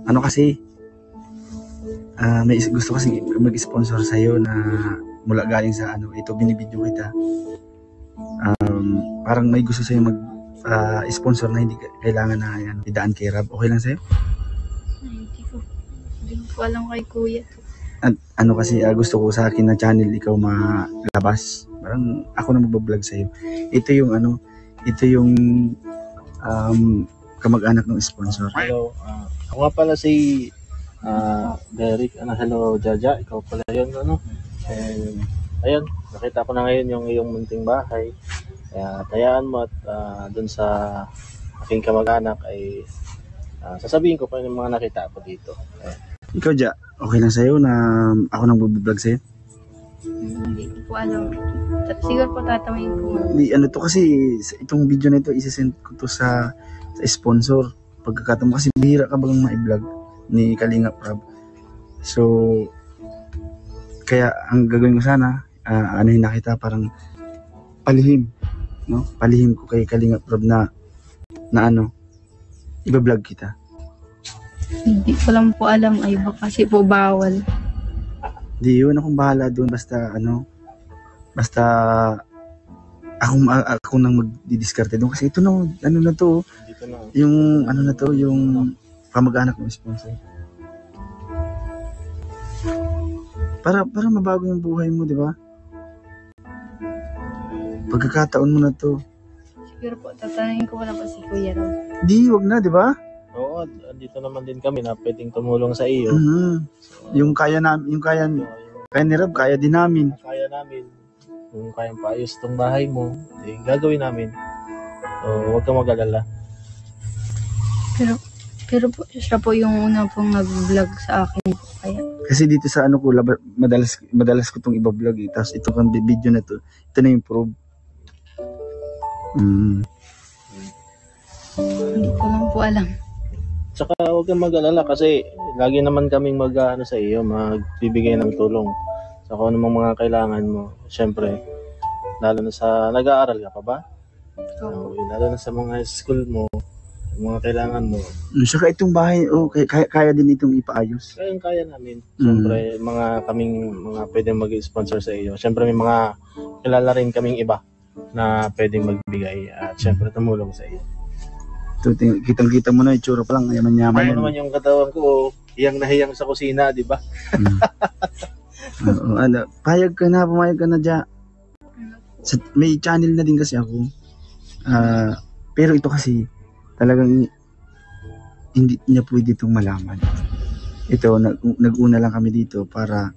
ano kasi, may gusto kasi mag-sponsor sa'yo na mula galing sa ano, ito binibidyo kita. Parang may gusto sa'yo sponsor na hindi kailangan na yan, idaan kay Rab. Okay lang sa'yo? Hindi ko alam kay kuya. At ano kasi gusto ko sa akin na channel ikaw malabas. Parang ako na magbablog sa'yo. Ito yung ano, ito yung kamag-anak ng sponsor. Hello, ako nga pala si Derek. Hello Jaja, ikaw pala yun, ano? And ayun, nakita ko na ngayon yung iyong munting bahay. Kaya tayaan mo at dun sa aking kamag-anak ay sasabihin ko pa yung mga nakita ko dito. Ikaw, Ja, okay lang sa'yo na ako nang magbablog sa'yo? Hindi ko alam. Siguro po tatawin ko. Ano to kasi, itong video na ito, isasend ko to sa sponsor. Pagkakataon kasi bihira ka bagang ma-vlog ni Kalingap Rab. So, kaya ang gagawin ko sana, ano yung nakita, parang palihim. No? Palihim ko kay Kalingap Rab na ano, iba-vlog kita. Hindi ko lang po alam, ay baka kasi po bawal. Di yun, akong bahala doon, basta ano, basta ako nang magdidiskarte doon kasi ito no, ano na to, Dito na. yung ano na to, yung kamag-anak ng sponsor. Para mabago yung buhay mo, di ba? Pagkakataon mo na to. Siguro po tatanungin ko wala pa si Kuya Rob. Di, wag na, di ba? Oo, dito naman din kami na pwedeng tumulong sa iyo. Yung kaya namin, yung kaya ni Rob, kaya din namin. Kaya namin. Kung kayang paayos tong bahay mo, gagawin namin. So, huwag kang mag-alala. Pero po siya po yung una pong nag-vlog sa akin po. Kaya Kasi dito sa ano ko, madalas ko itong iba-vlog eh. Tapos itong video na to, ito na yung proof. hindi ko lang po alam. Tsaka huwag kang mag-alala kasi lagi naman kaming sa iyo, magbibigay ng tulong. So kung anumang mga kailangan mo, syempre, lalo na sa nag-aaral ka pa ba? So, lalo na sa mga school mo, mga kailangan mo. Saka itong bahay, kaya din itong ipaayos. Kaya namin. Syempre, kaming mga pwedeng mag-sponsor sa iyo. Syempre may mga kilala rin kaming iba na pwedeng magbigay at syempre tumulong sa iyo. Kitang-kita mo na, itsura pa lang, yaman-yaman. Kaya naman yung katawan ko, hiyang na hiyang sa kusina, di ba? Pumayag ka na dyan. May channel na din kasi ako. Pero ito kasi, talagang hindi niya pwede itong malaman. Ito, nag-una lang kami dito para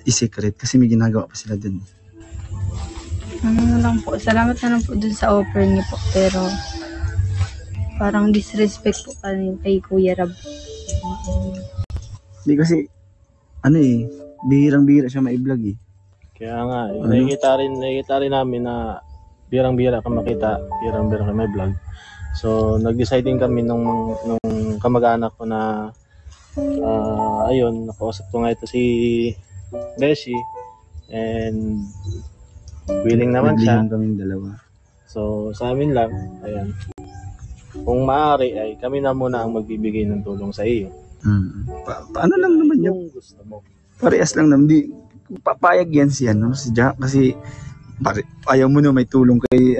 i-secret kasi may ginagawa pa sila dun. Ano lang po, salamat na lang po dun sa offer niyo po. Pero parang disrespect po kay Kuya Rab. Hindi kasi, bihirang-bihira siya ma-vlog eh. Kaya nga, nakikita rin namin na birang-bira ka makita, birang-bira ka may vlog. So, nag-decide din kami nung kamag-anak ko na ayun, nakausap ko nga ito si Beshi and willing naman siya. Kaming dalawa. So, sa amin lang, ayan. Kung maaari ay kami na muna ang magbibigay ng tulong sa iyo. Paano lang naman yung gusto mo? Parehas lang naman. Papayag yan si Jack kasi ayaw mo na may tulong kay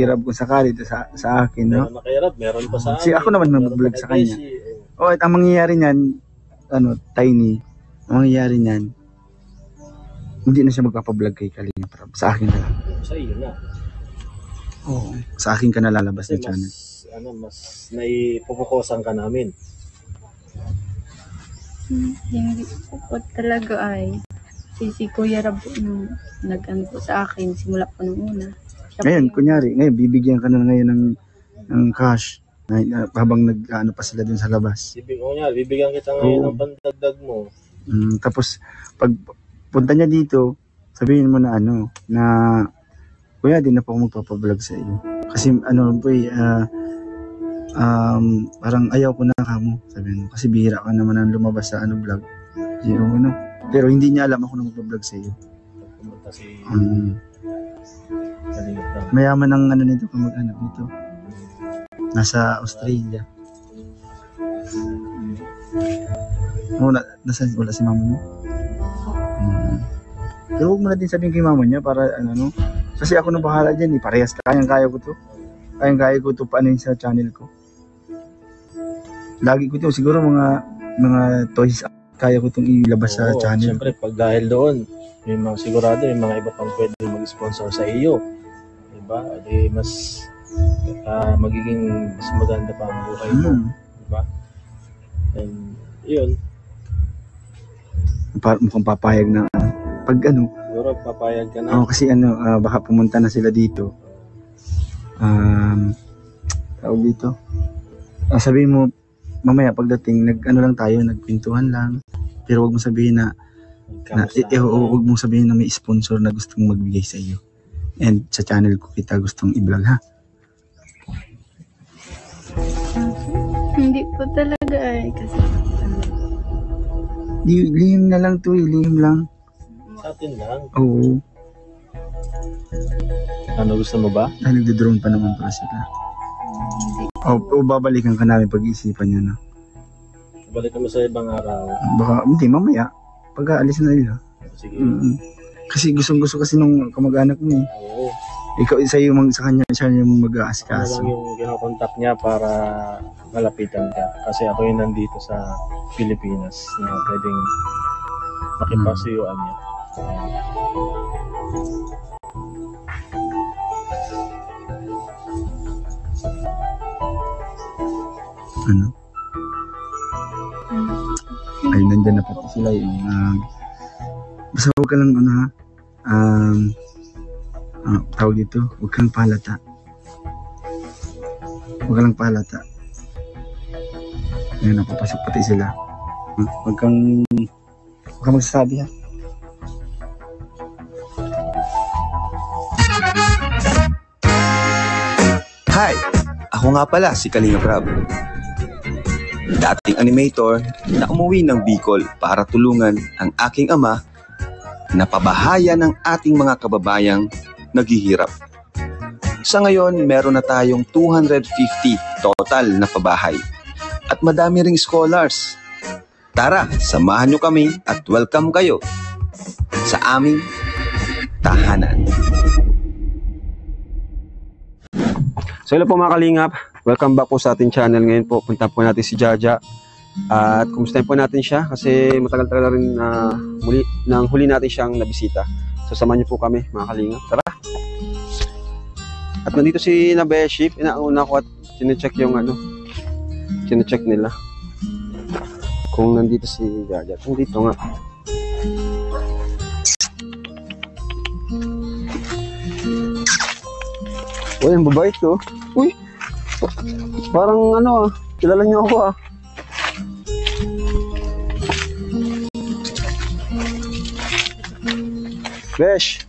Rab kung sakali sa akin, no? Meron na kay Rab, meron pa sa akin. Ako naman mag-vlog sa kanya. At ang mangyayari niyan, Tiny, ang mangyayari niyan, hindi na siya magpapablog kay Kalingap Rab. Sa akin na lang. Sa iyo na. Oo. Sa akin ka na lalabas na channel. Mas naipupukusan ka namin. Hindi po talaga ay si Kuya Rab nung nag-ano po sa akin simula po nung una. Ngayon, ngayon bibigyan ka na ngayon ng cash habang nag-ano pa sila dun sa labas. Bibigyan kita ngayon ng pandagdag mo. Tapos pag punta niya dito, sabihin mo na na kuya, di na po ako magpapablog sa iyo. Kasi parang ayaw ko na kamo, sabihin mo. Kasi bihira ka naman ang lumabas sa vlog. Pero hindi niya alam ako na magpa-vlog sa iyo. Pumunta si mayaman ng nito kamag-anak nito. Nasa Australia. Wala si mama mo? Pero huwag mo na din sabihin kay mama niya para ano. Kasi ako na bahala dyan eh. Parehas kayang-kaya ko to. Kayang-kaya ko to paano sa channel ko. Lagi ko to. Siguro mga toys kaya ko itong ilabas sa channel. Siyempre, pag dahil doon, may mga sigurado, may mga iba pang pwede mag-sponsor sa iyo. Diba? Di mas magiging mas maganda pa ang buhay mo. Diba? And yun. Mukhang papayag na pag ano. Siguro papayag ka na. Kasi baka pumunta na sila dito. Tawag dito. Sabihin mo, mamaya pagdating, nagpintuhan lang. Pero wag mo sabihin wag mong sabihin na may sponsor na gustong magbigay sa iyo. And sa channel ko kita gustong i-vlog, ha? Hindi po talaga kasi lihim na lang to, lihim lang. Sa atin lang. Oo. Ano, gusto mo ba? Dahil nagdo-drone pa naman para sila. Babalikan ka namin pag-iisipan nyo na. Balikan mo sa ibang araw. Baka, hindi, mamaya. Pag-aalis na nila. Sige. Kasi gusto kasi nung kamag-anak mo eh. Oo. Ikaw sa kanya siya yung Ano mag-aasikaso. lang yung kinokontak niya para malapitan ka. Kasi ako yung nandito sa Pilipinas na pwedeng makipasuyuan niya. Ano? Ay, nandyan na pati sila yung basta huwag ka lang tawag dito, huwag kang palata. Huwag ka lang palata. Ngayon, napapasok pati sila. Huwag kang magsasabi, ha? Hi! Ako nga pala si Kalinga Prab. Dating animator na umuwi ng Bicol para tulungan ang aking ama na pabahayan ng ating mga kababayang naghihirap. Sa ngayon, meron na tayong 250 total na pabahay at madami ring scholars. Tara, samahan nyo kami at welcome kayo sa aming tahanan. So hello po mga kalingap, welcome back po sa ating channel. Ngayon po, punta po natin si Jaja at kumustahin po natin siya kasi matagal-tagal na rin nang huli natin siyang nabisita. So samahan niyo po kami mga kalingap, tara! At nandito si Nabeshi, inauna ko at sinecheck yung sinecheck nila kung nandito si Jaja. Nandito nga. Uy, ang babait to. Uy, parang kilala niyo ako ah. Besh,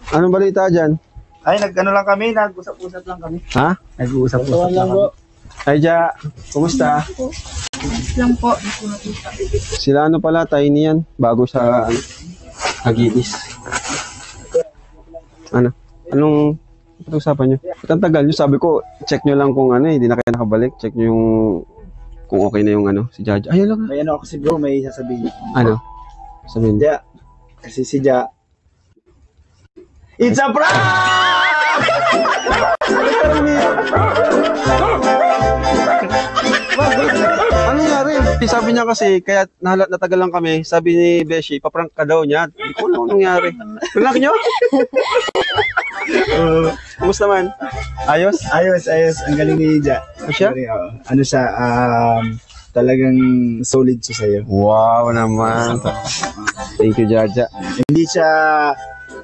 anong balita dyan? Ay, lang kami, nag-usap-usap lang kami. Ha? Nag-usap-usap lang kami. Ay, Ja, kumusta? lang po. Sila pala, tiny yan, bago sa Agilis. Anong pag-usapan nyo? Ba't ang tagal nyo? Sabi ko, check nyo lang kung hindi na kayo nakabalik. Check nyo yung kung okay na yung si Jaja. Ayun lang. May ako si bro, may sasabihin. Ano? Sabihin. Ja. Kasi si Ja. It's a prank! Ano nangyari? Sabi niya kasi, kaya natagal lang kami, sabi ni Beshi, paprank ka daw niya. Hindi ko alam nangyari. Prank nyo? Kumusta man? Ayos? Ayos. Ang galing ni Ja. Siya? Ano siya, talagang solid siya sa'yo. Wow naman. Thank you, Jaja. Hindi siya,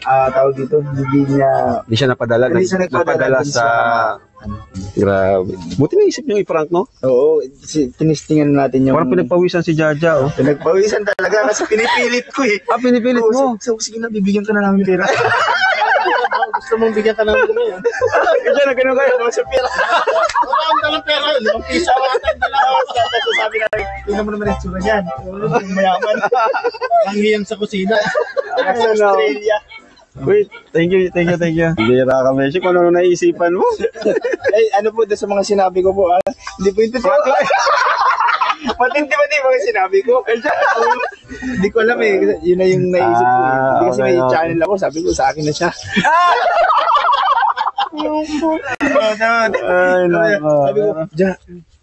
tawag dito, hindi siya napadala. Hindi siya napadala sa... Grabe. Buti naisip niyo i-prank, no? Oo, tinistingan natin yung... Parang pinagpawisan si Jaja, oh. Pinagpawisan talaga kasi pinipilit ko eh. Pinipilit mo? So, sige na, bibigyan ka na namin pera. Gusto mong bigyan ka namin ngayon? Kasi na gano'n kayo, mga sa pera. Wala akong dalang pera, 5 piso ako natin dalawa. So, sabi na, tingnan mo naman yung tsura niyan. Mayaman. Ang hiyang sa kusina. Sa Australia. Wait, thank you. Bira ka, Beshi. Kung ano naisipan mo. Ay, ano po doon sa mga sinabi ko po, hindi po ito frank lang. Matindi ba di mga sinabi ko? Hindi ko alam eh. Yun na yung naisip ko. Hindi kasi may channel ako. Sabi ko sa akin na siya. Sabi ko, Ja,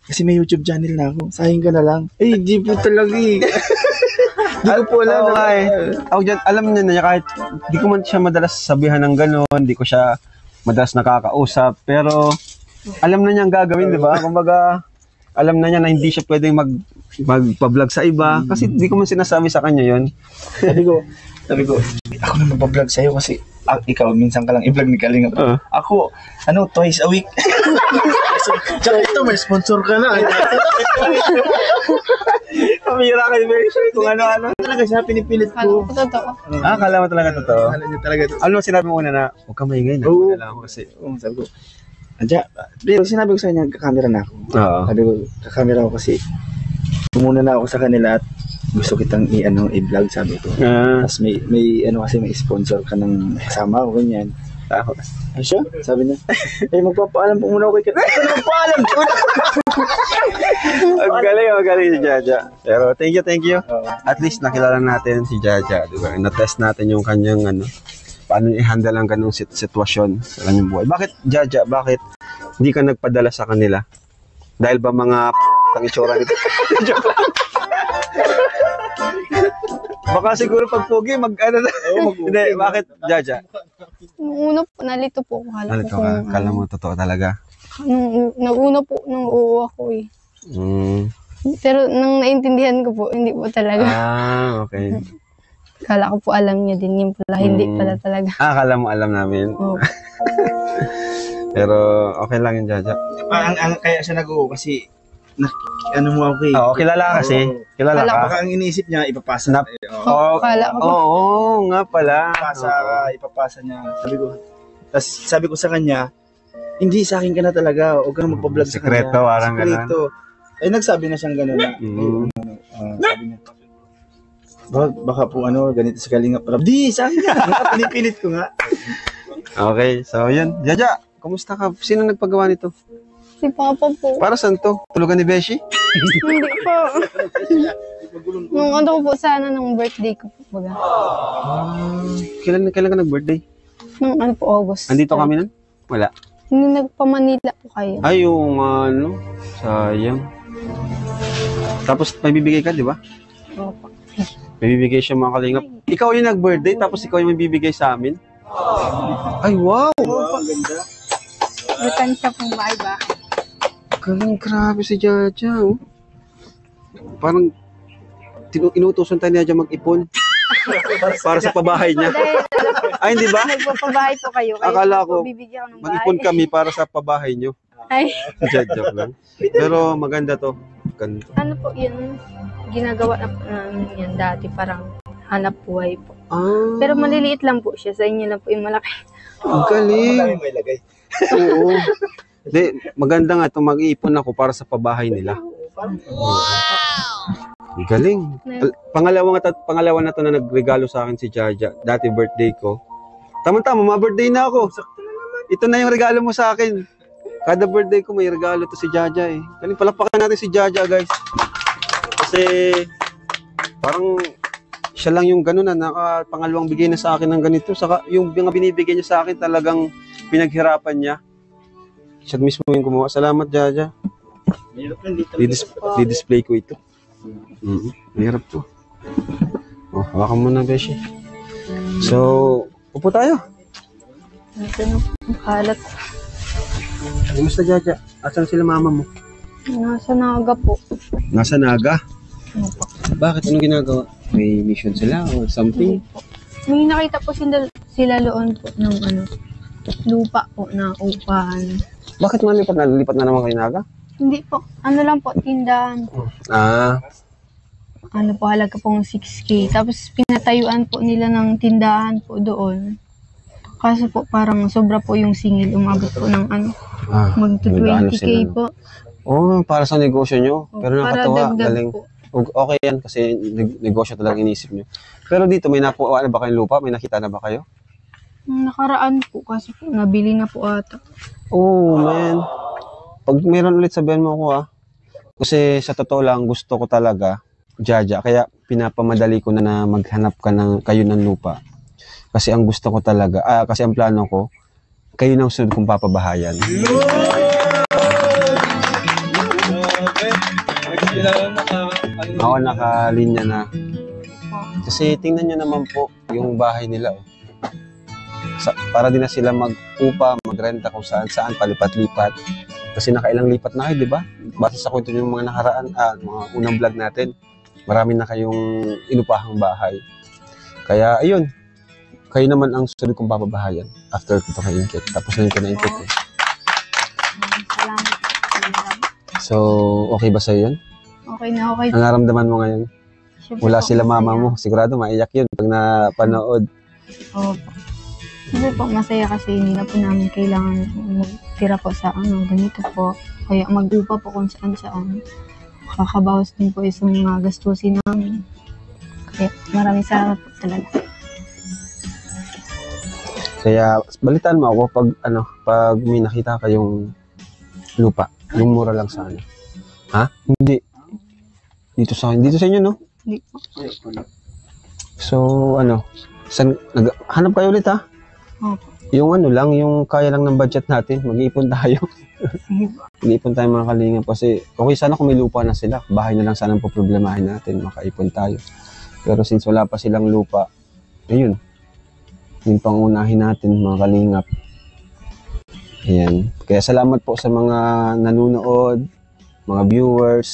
kasi may YouTube channel na ako. Sayang ka na lang. Eh, di po talaga eh. Di ko po alam. Alam niya na kahit di ko man siya madalas sabihan ng gano'n, di ko siya madalas nakakausap, pero alam na niya ang gagawin, di ba? Kumbaga, alam na niya na hindi siya pwedeng magpa-vlog sa iba kasi di ko man sinasabi sa kanya yon. Sabi ko, ako na magpa-vlog sa'yo kasi ikaw minsan ka lang i-vlog ni Kalinga. Ako, twice a week. Tsaka ito, may sponsor ka na. Pamira kayo, Beshi. Kung ano-ano. Talaga siya, pinipilit Kala ko. ko totoo. Kala mo talaga totoo. Kala niya talaga ito. Ano sinabi mo una na, huwag ka maingay na. Oo. Wala ako kasi. Sabi ko, pero sinabi ko sa kanya, kakamera na ako. Oo. Sabi ko, kakamera ako kasi tumuna na ako sa kanila at gusto kitang i-vlog, sabi ko. Tapos may kasi may sponsor ka ng kasama ko, ganyan. Ay siya? Sabi niya, magpapaalam po muna ako kay Kat. Ito na magpaalam! Magaling si Jaja. Pero thank you. At least nakilala natin si Jaja, di ba? Na-test natin yung kanyang paano i-handle ang ganung sitwasyon sa kanyang buhay. Bakit, Jaja, bakit hindi ka nagpadala sa kanila? Dahil ba mga tangitsura nito? Baka siguro pag pogi, Hindi, bakit, Jaja? Nung una po, nalito po. Kala mo totoo talaga. Nag-una po nung oo ako eh. Pero nang naintindihan ko po, hindi po talaga. Okay. Kala ko po alam niya din, yun pala, hindi pala talaga. Kala mo alam namin. Oo. Pero okay lang yun, Jaja. Kaya siya nag-oo kasi mo ako eh. Oo, kilala ka kasi. Kilala ka. Baka ang iniisip niya, ipapasa. Kala ko po. Oo, nga pala. Ipapasa niya. Sabi ko sa kanya, hindi sa akin ka na talaga. Huwag ka na magpa-vlog sa kanya. Sekreto, parang gano'n. Ay, nagsabi na siyang gano'n na. Sabi niya, baka po ganito sa Kalinga. Di, sa akin nga. Pinipilit ko nga. Okay, so yun. Jaja, kumusta ka? Sino nagpagawa nito? Si Papa po. Para saan to? Tulugan ni Beshi? Hindi po. Nung po sana nung birthday ko po. Kailan ka nag-birthday? Nung po, August. Andito kami nun? Wala. Hindi nagpa-Manila po kayo. Ay, yung sayang. Tapos may bibigay ka, di ba? Opo. May bibigay siya mga kalingap. Ikaw yung nag-birthday, tapos ikaw yung may bibigay sa amin? Ay, wow! Ang ganda. Matansya pong bahay. Grabe si Jaja, oh. Parang inutusan tayo niya dyan mag-ipon. Para sa pabahay niya. Ay, hindi ba? Nagpapabahay po kayo. Akala ko, bibigyan ko ng bahay. mag-ipon kami para sa pabahay niyo. Ay. Joke lang. Pero maganda to. Ganito. Ano po yun? Ginagawa na po namin yan dati. Parang hanap buhay po. Pero maliliit lang po siya. Sa inyo lang po yung malaki. Ang galing. May lagay. Oo. Hindi, maganda nga itong mag-iipon ako para sa pabahay nila. Ang galing. Pangalawa na to na nagregalo sa akin si Jaja. Dati birthday ko. Tama-tama, ma-birthday na ako. Ito na yung regalo mo sa akin. Kada birthday ko may regalo to si Jaja eh. Galing, palapakan natin si Jaja, guys. Kasi parang siya lang yung gano'n na pangalawang bigay na sa akin ng ganito. Saka yung mga binibigay niya sa akin talagang pinaghirapan niya. Siya mismo yung gumawa. Salamat, Jaja. Di-display ko ito. Mahirap to. Hawakan mo na, Beshi. So, upo tayo. Ito na kalat. Kumusta, Jaja? Asan sila mama mo? Nasa Naga po. Nasa Naga? Opo. Bakit? Anong ginagawa? May mission sila or something? May nakita po sila loon po ng lupa po na upahan. Bakit nalipat na naman kayo Naga? Hindi po. Ano lang po, tindahan po. Ano po, halaga pong 6K. Tapos pinatayuan po nila ng tindahan po doon. Kaso po parang sobra po yung singil. Umabot po ng mag-20K po. Para sa negosyo nyo. Pero Para nakatawa, dagdag galing. po. Okay yan kasi negosyo talagang inisip nyo. Pero dito, may nakuha na ba kayong lupa? May nakita na ba kayo? Nakaraan po kasi po, nabili na po ata. Oh, man. Pag meron ulit, sabihan mo ako Kasi sa totoo lang, gusto ko talaga, Jaja. Kaya pinapamadali ko na maghanap kayo ng lupa. Kasi ang gusto ko talaga, kasi ang plano ko, kayo nang sunod kong papabahayan. Ako nakalinya na. Kasi tingnan nyo naman po yung bahay nila. Para din na sila mag-upa, magrenta kung saan, palipat-lipat. Kasi nakailang lipat na kayo, di ba? Base sa kwento yung mga nakaraan, mga unang vlog natin, marami na kayong inupahang bahay. Kaya, ayun, kayo naman ang sunod kong papabahayan after ko ito ka-inkit. Tapos na yung ka-inkit eh. Salamat. So, okay ba sa'yo yun? Okay na, okay. Ang naramdaman mo ngayon? Wala sila mama mo. Sigurado maiyak yun pag napanood. Opo. Kasi po masaya kasi hindi na po namin kailangan magtira po sa ganito po. Kaya mag-upa po kung saan. Kakabawas din po isang mga gastusin namin. Kaya maraming salamat po talaga. Kaya balitaan mo ako pag may nakita kayong lupa. Yung mura lang sana. Ha? Hindi. Dito sa inyo, no? Hindi po. So, hanap kayo ulit, ha? Opo. Yung yung kaya lang ng budget natin, mag-iipon tayo. Mag-iipon tayo mga kalingap kasi okay sana kung may lupa na sila. Bahay na lang sana ang problemahin natin, makaipon tayo. Pero since wala pa silang lupa, ayun. Yung pangunahin natin mga kalingap. Ayan. Kaya salamat po sa mga nanonood, mga viewers.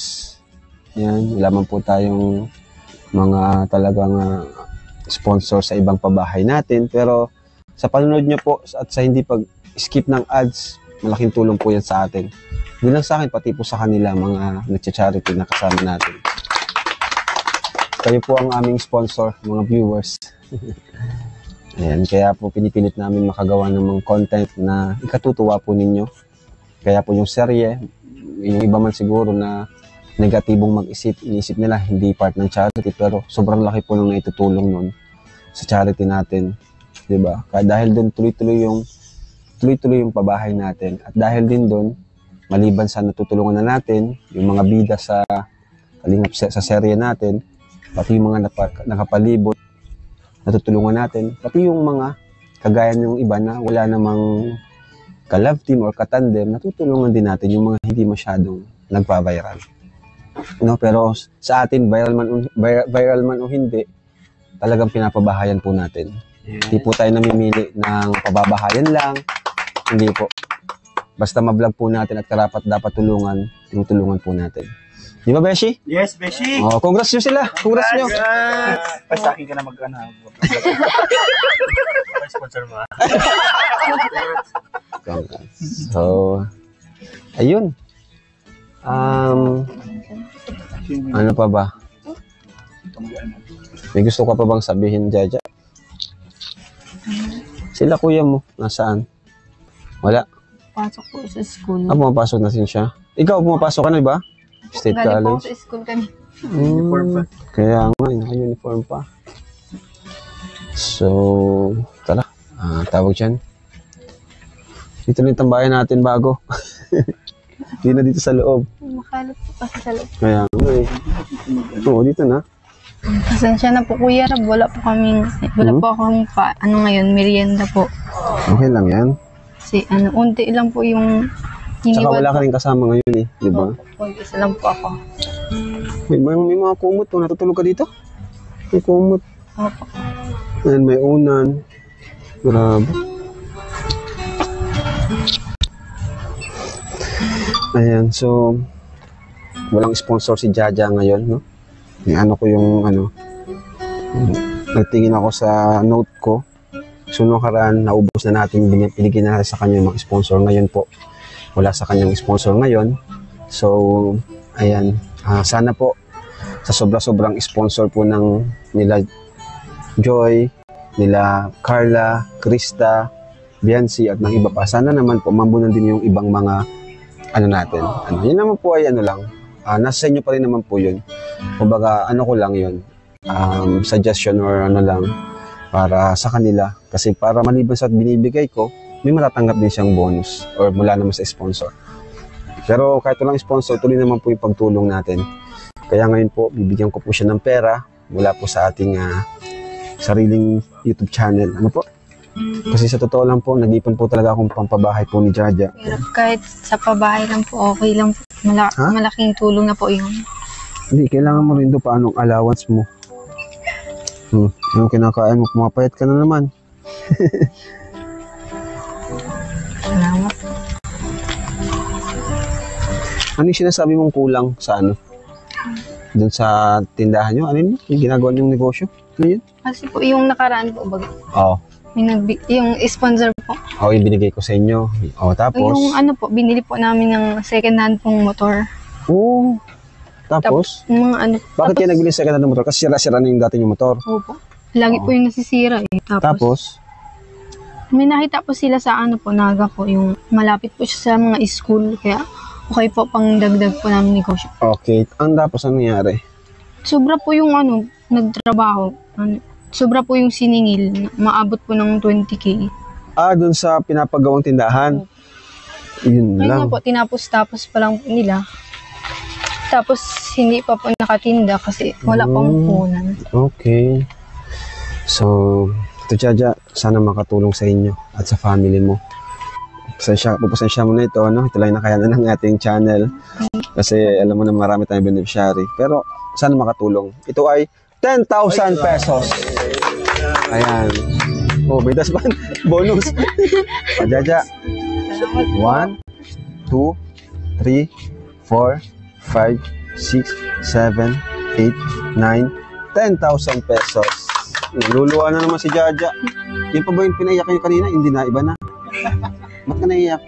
Ayan. Wala man po tayong mga talagang sponsor sa ibang pabahay natin. Pero sa panonood nyo po at sa hindi pag-skip ng ads, malaking tulong po yan sa atin. Hindi lang sa akin, pati po sa kanila, mga nagcha-charity na kasama natin. Kayo po ang aming sponsor, mga viewers. Ayan, kaya po pinipilit namin makagawa ng mga content na ikatutuwa po ninyo. Kaya po yung serye, yung iba man siguro na negatibong mag-isip, inisip nila hindi part ng charity, pero sobrang laki po nung naitutulong nun sa charity natin. Diba? Kaya dahil doon tuloy-tuloy yung pabahay natin. At dahil din doon, maliban sa natutulungan na natin, yung mga bida sa kalingap sa serye natin, pati yung mga nakapalibot, natutulungan natin, pati yung mga kagaya ng iba na wala namang ka-love team or katandem, natutulungan din natin yung mga hindi masyadong nagpa-viral. No, pero sa atin, viral man o hindi, talagang pinapabahayan po natin. Hindi po tayo namimili ng pababahayan lang. Hindi po. Basta ma-vlog po natin at karapat dapat tulungan, tinutulungan po natin. Di ba, Beshi? Yes, Beshi! Oh, congrats nyo sila. Congrats nyo. Basta sa akin ka na sponsor mo. So, ayun. Ano pa ba? May gusto ka pa bang sabihin, Jaja? Sila kuya mo, nasaan? Wala. Pasok po sa school. Pumapasok na siya. Ikaw, pumapasok ka na, ba? State Galing College. po sa school kanina. Uniform pa. Kaya nga, naka-uniform pa. So, tara. Tawag dyan. Dito na yung tambayan natin bago. Hindi na dito sa loob. Makalot po kasi sa loob. Kaya nga eh. Oo, dito na. Pasensya na po Kuya Rab, wala po akong ngayon, merienda po. Okay lang yan. Kasi unti lang po yung Tsaka wala ka rin kasama ngayon eh, di ba? Kunti isa lang po ako. May mga kumot po, natutulog ka dito? May kumot. Opo. Ayan, may unan. Grabe. Ayan, so walang sponsor si Jaja ngayon, no? Ko yung nagtingin ako sa note ko. So nung karaan, naubos na natin, binigyan na sa kanya yung mga sponsor. Ngayon po, wala sa kanyang sponsor ngayon. So, ayan, sana po sa sobra-sobrang sponsor po ng nila Joy, nila Carla, Krista, Biancy at ng iba pa. Sana naman po mambunan din yung ibang mga natin. Yun naman po ay lang. Nasa inyo pa rin naman po yun. Kumbaga, ko lang yun. Suggestion or lang para sa kanila Kasi para maliban sa binibigay ko, may matatanggap din siyang bonus or mula naman sa sponsor. Pero kahit walang sponsor, tuloy naman po yung pagtulong natin. Kaya ngayon po, bibigyan ko po siya ng pera mula po sa ating sariling YouTube channel. Ano po? Kasi sa totoo lang po, nag-ipon po talaga akong pampabahay po ni Jaja. Pero kahit sa pabahay lang po, okay lang po. Malaking tulong na po yun. Hindi, kailangan mo rin doon paanong allowance mo. Yung kinakain mo, pumapayat ka na naman. Salamat. Ano yung sinasabi mong kulang sa ano? Doon sa tindahan nyo? Ano yun? Yung ginagawa niyong negosyo? Ano yun? Kasi po yung nakaraan po, Oo. yung sponsor po. Oo, yung binigay ko sa inyo. Oo, tapos? Yung ano po, binili po namin ng second hand pong motor. Oo. Tapos? Yung mga ano. Bakit kaya nagbili sa second hand motor? Kasi sira-sira na yung dati yung motor. Opo. Lagi po yung nasisira eh. Tapos? May nakita po sila sa ano po, Naga po. Yung malapit po siya sa mga school. Kaya okay po pang dagdag po namin negosyo. Okay. Tapos ano nangyari? Sobra po yung ano, nagtrabaho. Sobra po yung siningil. Maabot po ng 20K. Doon sa pinapagawang tindahan. Yun Ayun lang. na po, tinapos-tapos pa lang po nila. Tapos hindi pa po nakatinda kasi wala pang punan. Okay. So, ito Jaja, sana makatulong sa inyo at sa family mo. Pupasensya mo na ito, ano? Ito lang yung nakayanan ng ating channel. Kasi alam mo na marami tayong beneficiary. Pero sana makatulong. Ito ay 10,000 pesos. Ayan. Oh, may dasban. Bonus. Jaja. 1, 2, 3, 4, 5, 6, 7, 8, 9, 10,000 pesos. Naluluwa na naman si Jaja. Yan pa ba yung pinaiyak niyo kanina? Hindi na, iba na. Ba't ka naiyak?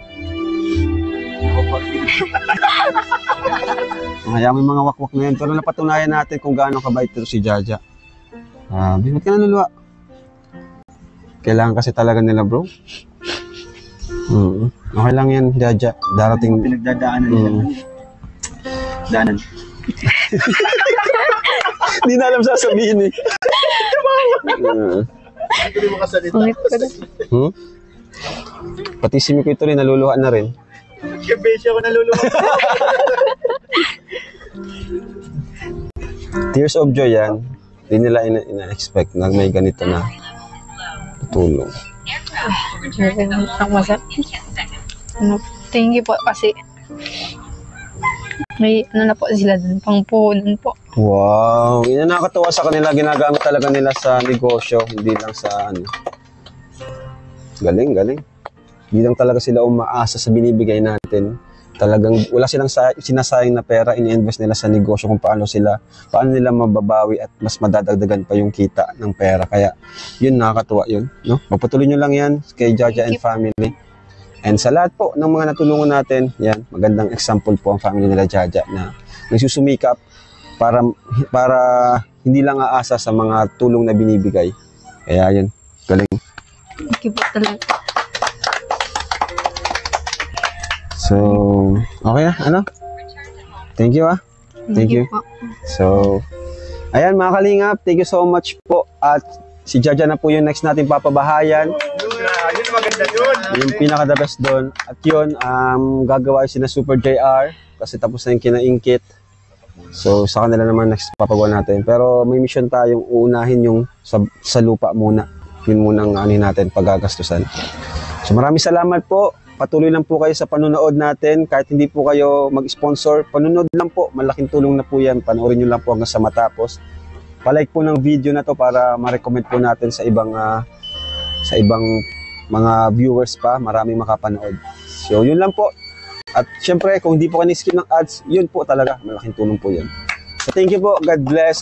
Hayaan mo yung mga wakwak na yan. Pero napatunayan natin kung gaano kabait ito si Jaja. Ba't ka naluluwa? Kailangan kasi talaga nila, bro. Okay lang yan, Jaja. Darating. Pinagdadaanan nila. Daanan. Hindi na alam sasabihin eh. Hindi mo kasalita. Pati si Miko ito rin, naluluha na rin. Kebesyo ko naluluwa. Tears of joy yan. Hindi nila ina-expect na may ganito na tulong. Thank you po kasi may ano na po sila dun, pang puhunan po. Wow! Yun ang nakakatuwa sa kanila. Ginagamit talaga nila sa negosyo, hindi lang sa ano. Galing, galing. Hindi lang talaga sila umaasa sa binibigay natin. Talagang wala silang sinasayang na pera, ini-invest nila sa negosyo kung paano nila mababawi at mas madadagdagan pa yung kita ng pera. Kaya yun, nakakatuwa yun. No? Magpatuloy nyo lang yan kay Jaja and family. And sa lahat po ng mga natulungan natin, yan, magandang example po ang family nila Jaja na nagsusumikap para hindi lang aasa sa mga tulong na binibigay. Kaya yun, galing. Thank you po talaga. So, okay na, ano? Thank you Thank you. Po. So, ayan mga kalingap, thank you so much po. At si Jaja na po yung next natin papabahayan. Yun maganda yun. Yung pinaka-the best doon. At yun, gagawa si na Super JR kasi tapos na yung kinaingkit. So, sa kanila naman next papagawa natin. Pero may mission tayong uunahin yung sa lupa muna. Yun munang natin paggagastusan. So, maraming salamat po. Patuloy lang po kayo sa panonood natin. Kahit hindi po kayo mag-sponsor, panonood lang po. Malaking tulong na po yan. Panoorin nyo lang po hanggang sa matapos. Palike po ng video na to para ma-recommend po natin sa ibang mga viewers pa. Maraming makapanood. So, yun lang po. At syempre, kung hindi po ka ni-skip ng ads, yun po talaga. Malaking tulong po yun. So, thank you po. God bless.